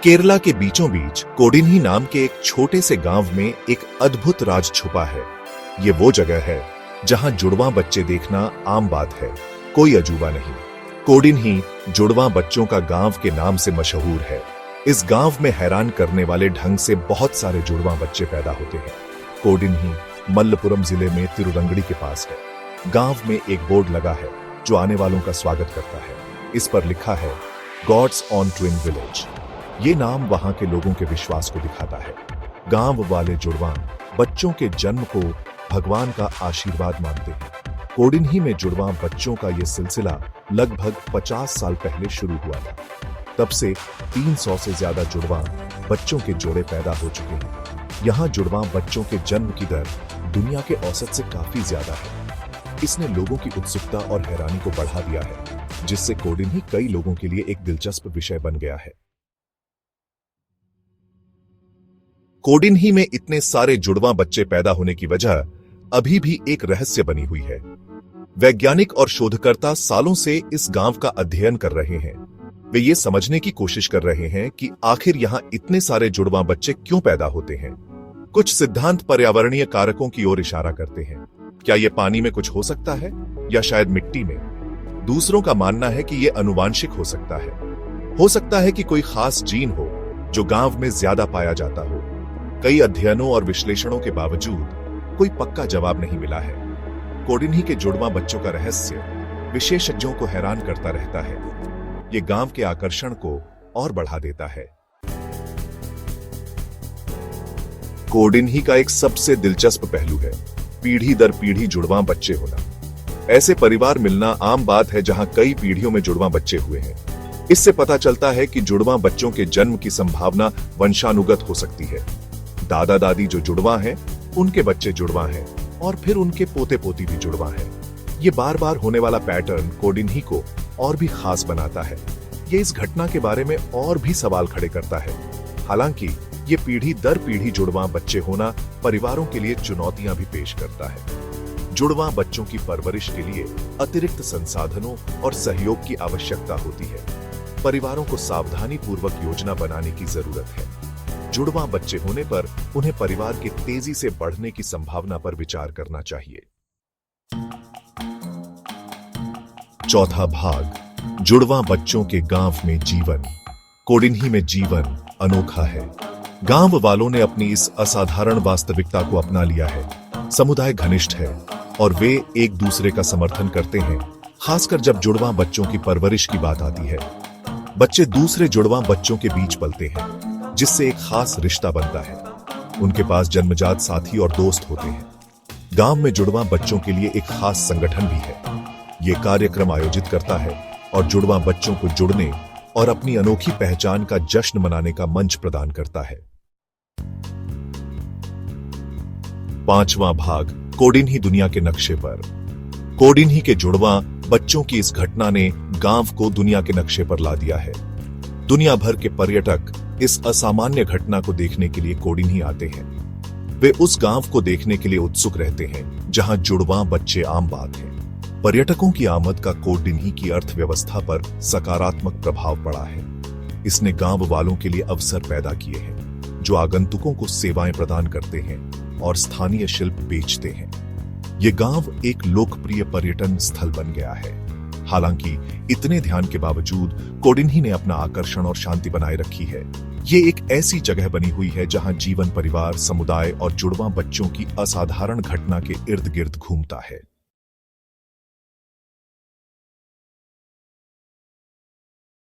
केरला के बीचों बीच कोडिन्ही नाम के एक छोटे से गांव में एक अद्भुत राज छुपा है। ये वो जगह है जहां जुड़वां बच्चे देखना आम बात है, कोई अजूबा नहीं। कोडिन्ही जुड़वां बच्चों का गांव के नाम से मशहूर है। इस गांव में हैरान करने वाले ढंग से बहुत सारे जुड़वां बच्चे पैदा होते हैं। कोडिन्ही मल्लपुरम जिले में तिरुरंगड़ी के पास है। गांव में एक बोर्ड लगा है जो आने वालों का स्वागत करता है। इस पर लिखा है गॉड्स ऑन ट्विन विलेज। ये नाम वहां के लोगों के विश्वास को दिखाता है। गांव वाले जुड़वां बच्चों के जन्म को भगवान का आशीर्वाद मानते हैं। कोडिन्ही में जुड़वां बच्चों का यह सिलसिला लगभग 50 साल पहले शुरू हुआ था। तब से 300 से ज्यादा जुड़वां बच्चों के जोड़े पैदा हो चुके हैं। यहाँ जुड़वां बच्चों के जन्म की दर दुनिया के औसत से काफी ज्यादा है। इसने लोगों की उत्सुकता और हैरानी को बढ़ा दिया है, जिससे कोडिन्ही कई लोगों के लिए एक दिलचस्प विषय बन गया है। कोडिन्ही में इतने सारे जुड़वां बच्चे पैदा होने की वजह अभी भी एक रहस्य बनी हुई है। वैज्ञानिक और शोधकर्ता सालों से इस गांव का अध्ययन कर रहे हैं। वे ये समझने की कोशिश कर रहे हैं कि आखिर यहां इतने सारे जुड़वां बच्चे क्यों पैदा होते हैं। कुछ सिद्धांत पर्यावरणीय कारकों की ओर इशारा करते हैं। क्या यह पानी में कुछ हो सकता है या शायद मिट्टी में? दूसरों का मानना है कि यह अनुवांशिक हो सकता है। हो सकता है कि कोई खास जीन हो जो गांव में ज्यादा पाया जाता हो। कई अध्ययनों और विश्लेषणों के बावजूद कोई पक्का जवाब नहीं मिला है। कोडिन्ही के जुड़वां बच्चों का रहस्य विशेषज्ञों को हैरान करता रहता है। ये गांव के आकर्षण को और बढ़ा देता है। कोडिन्ही का एक सबसे दिलचस्प पहलू है पीढ़ी दर पीढ़ी जुड़वां बच्चे होना। ऐसे परिवार मिलना आम बात है जहां कई पीढ़ियों में जुड़वां बच्चे हुए हैं। इससे पता चलता है कि जुड़वां बच्चों के जन्म की संभावना वंशानुगत हो सकती है। दादा दादी जो जुड़वां हैं, उनके बच्चे जुड़वां हैं और फिर उनके पोते पोती भी जुड़वां हैं। ये बार बार होने वाला पैटर्न कोडिन्ही को और भी खास बनाता है। ये इस घटना के बारे में और भी सवाल खड़े करता है। हालांकि ये पीढ़ी दर पीढ़ी जुड़वां बच्चे होना परिवारों के लिए चुनौतियां भी पेश करता है। जुड़वां बच्चों की परवरिश के लिए अतिरिक्त संसाधनों और सहयोग की आवश्यकता होती है। परिवारों को सावधानी पूर्वक योजना बनाने की जरूरत है। जुड़वां बच्चे होने पर उन्हें परिवार के तेजी से बढ़ने की संभावना पर विचार करना चाहिए। चौथा भाग, जुड़वां बच्चों के गांव में जीवन। कोडिन्ही में जीवन अनोखा है। गांव वालों ने अपनी इस असाधारण वास्तविकता को अपना लिया है। समुदाय घनिष्ठ है और वे एक दूसरे का समर्थन करते हैं, खासकर जब जुड़वां बच्चों की परवरिश की बात आती है। बच्चे दूसरे जुड़वां बच्चों के बीच पलते हैं, जिससे एक खास रिश्ता बनता है। उनके पास जन्मजात साथी और दोस्त होते हैं। गांव में जुड़वां बच्चों के लिए एक खास संगठन भी है। यह कार्यक्रम आयोजित करता है और जुड़वां बच्चों को जुड़ने और अपनी अनोखी पहचान का जश्न मनाने का मंच प्रदान करता है। पांचवां भाग, कोडिन्ही दुनिया के नक्शे पर। कोडिन्ही के जुड़वां बच्चों की इस घटना ने गांव को दुनिया के नक्शे पर ला दिया है। दुनिया भर के पर्यटक इस असामान्य घटना को देखने के लिए कोडिन्ही आते हैं। वे उस गांव को देखने के लिए उत्सुक रहते हैं जहां जुड़वां बच्चे आम बात है। पर्यटकों की आमद का कोडिन्ही की अर्थव्यवस्था पर सकारात्मक प्रभाव पड़ा है। इसने गांव वालों के लिए अवसर पैदा किए हैं, जो आगंतुकों को सेवाएं प्रदान करते हैं और स्थानीय शिल्प बेचते हैं। ये गांव एक लोकप्रिय पर्यटन स्थल बन गया है। हालांकि इतने ध्यान के बावजूद कोडिन्ही ने अपना आकर्षण और शांति बनाए रखी है। ये एक ऐसी जगह बनी हुई है जहां जीवन परिवार, समुदाय और जुड़वां बच्चों की असाधारण घटना के इर्द गिर्द घूमता है।